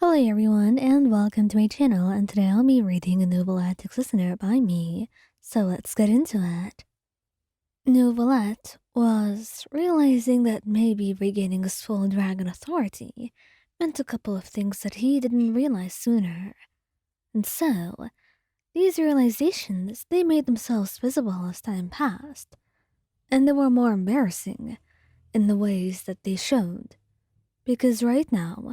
Hello everyone and welcome to my channel, and today I'll be reading a Neuvillette listener by me, so let's get into it. Neuvillette was realizing that maybe regaining his full dragon authority meant a couple of things that he didn't realize sooner. And so, these realizations, they made themselves visible as time passed, and they were more embarrassing in the ways that they showed. Because right now,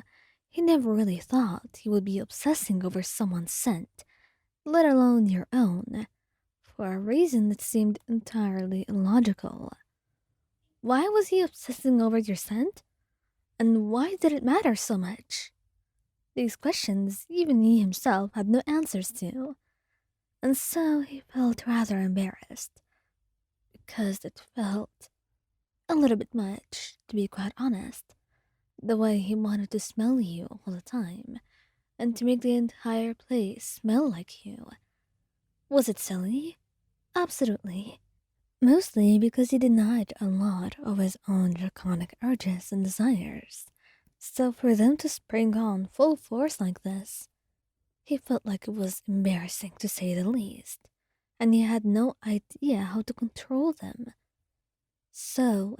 he never really thought he would be obsessing over someone's scent, let alone your own, for a reason that seemed entirely illogical. Why was he obsessing over your scent? And why did it matter so much? These questions even he himself had no answers to, and so he felt rather embarrassed, because it felt a little bit much, to be quite honest, the way he wanted to smell you all the time and to make the entire place smell like you. Was it silly? Absolutely. Mostly because he denied a lot of his own draconic urges and desires. So for them to spring on full force like this, he felt like it was embarrassing to say the least, and he had no idea how to control them. So,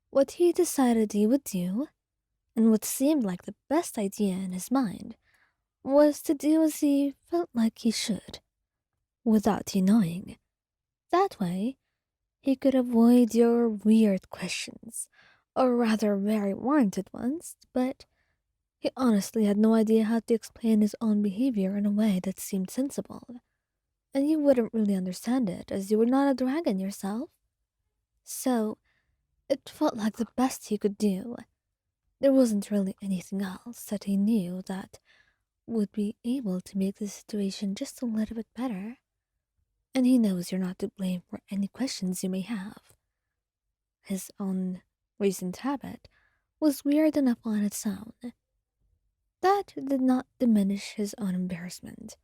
what he decided he would do, and what seemed like the best idea in his mind, was to do as he felt like he should, without you knowing. That way, he could avoid your weird questions, or rather very warranted ones, but he honestly had no idea how to explain his own behavior in a way that seemed sensible. And you wouldn't really understand it as you were not a dragon yourself. So, it felt like the best he could do. There wasn't really anything else that he knew that would be able to make the situation just a little bit better. And he knows you're not to blame for any questions you may have. His own recent habit was weird enough on its own. That did not diminish his own embarrassment,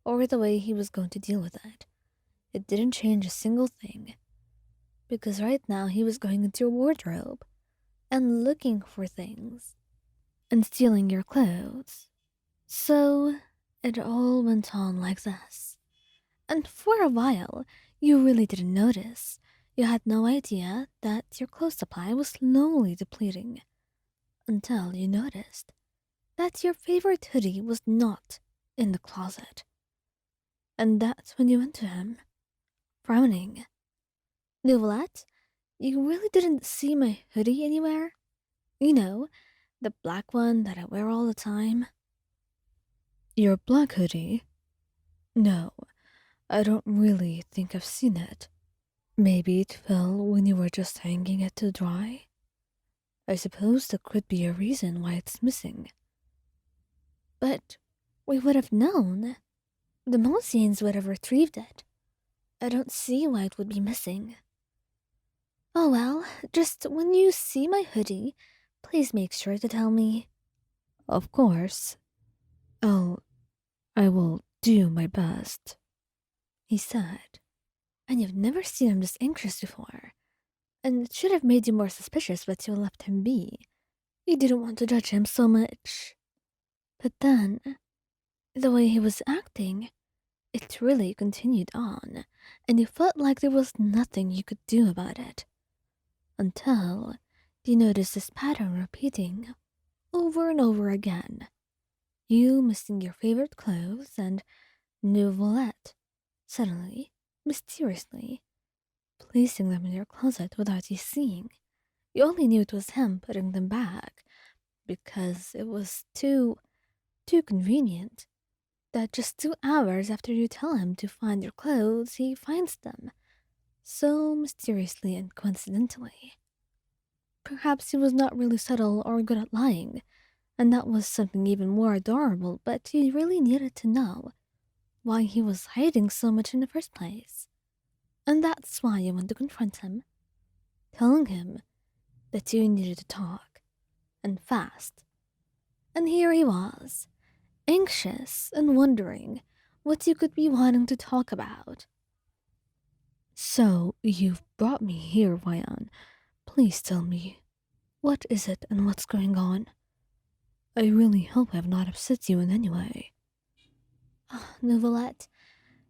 or the way he was going to deal with it. It didn't change a single thing, because right now he was going into your wardrobe and looking for things and stealing your clothes. So it all went on like this. And for a while, you really didn't notice. You had no idea that your clothes supply was slowly depleting until you noticed that your favorite hoodie was not in the closet. And that's when you went to him, frowning. Neuvillette, you really didn't see my hoodie anywhere? You know, the black one that I wear all the time? Your black hoodie? No, I don't really think I've seen it. Maybe it fell when you were just hanging it to dry? I suppose that could be a reason why it's missing. But we would have known. The Mosians would have retrieved it. I don't see why it would be missing. Oh well, just when you see my hoodie, please make sure to tell me. Of course. Oh, I will do my best, he said. And you've never seen him this anxious before. And it should have made you more suspicious that you left him be. You didn't want to judge him so much. But then, the way he was acting, it really continued on, and you felt like there was nothing you could do about it. Until you noticed this pattern repeating over and over again. You missing your favorite clothes and Neuvillette suddenly, mysteriously, placing them in your closet without you seeing. You only knew it was him putting them back because it was too convenient that just 2 hours after you tell him to find your clothes, he finds them. So mysteriously and coincidentally. Perhaps he was not really subtle or good at lying, and that was something even more adorable, but you really needed to know why he was hiding so much in the first place. And that's why you went to confront him, telling him that you needed to talk, and fast. And here he was, anxious and wondering what you could be wanting to talk about. So, you've brought me here, Ryan. Please tell me, what is it and what's going on? I really hope I've not upset you in any way. Oh, Neuvillette,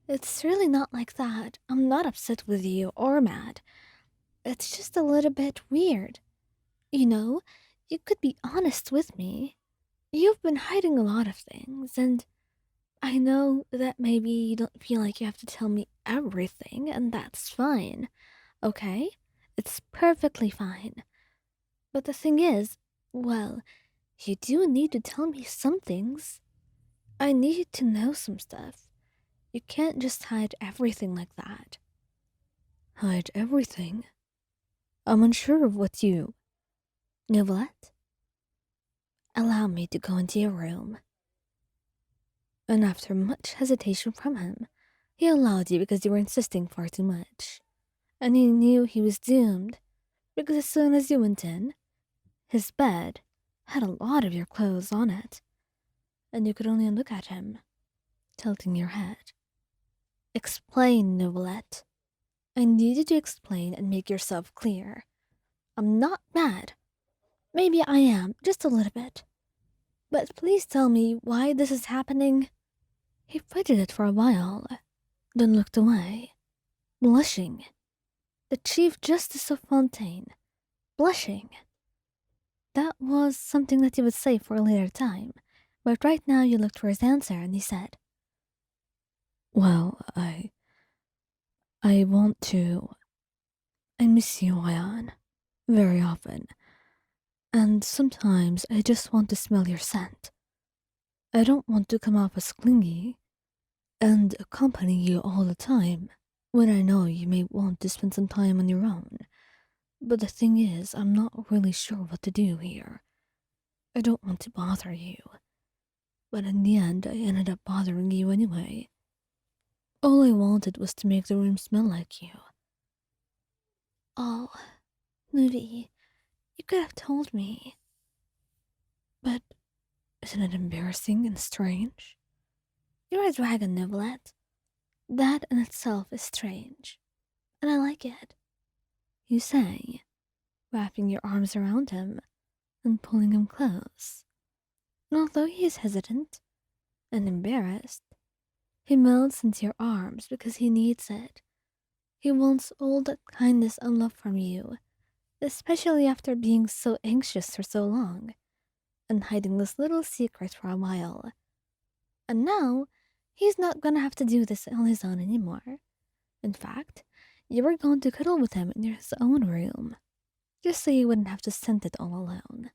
it's really not like that. I'm not upset with you or mad. It's just a little bit weird. You know, you could be honest with me. You've been hiding a lot of things, and I know that maybe you don't feel like you have to tell me everything, and that's fine, okay? It's perfectly fine. But the thing is, well, you do need to tell me some things. I need to know some stuff. You can't just hide everything like that. Hide everything? I'm unsure of what you. Neuvillette, allow me to go into your room. And after much hesitation from him, he allowed you because you were insisting far too much. And he knew he was doomed because as soon as you went in, his bed had a lot of your clothes on it, and you could only look at him, tilting your head. Explain, Neuvillette. I need you to explain and make yourself clear. I'm not mad. Maybe I am, just a little bit. But please tell me why this is happening. He fidgeted for a while, then looked away, blushing. The Chief Justice of Fontaine, blushing. That was something that you would say for a later time, but right now you looked for his answer and he said, Well, I want to. I miss you, Ryan, very often. And sometimes I just want to smell your scent. I don't want to come off as clingy and accompany you all the time when I know you may want to spend some time on your own. But the thing is, I'm not really sure what to do here. I don't want to bother you. But in the end, I ended up bothering you anyway. All I wanted was to make the room smell like you. Oh, Nuvi, you could have told me. But isn't it embarrassing and strange? You're a dragon, Neuvillette. That in itself is strange, and I like it. You say, wrapping your arms around him and pulling him close. And although he is hesitant and embarrassed, he melts into your arms because he needs it. He wants all that kindness and love from you, especially after being so anxious for so long and hiding this little secret for a while. And now, he's not gonna have to do this on his own anymore. In fact, you were going to cuddle with him in his own room, just so you wouldn't have to scent it all alone.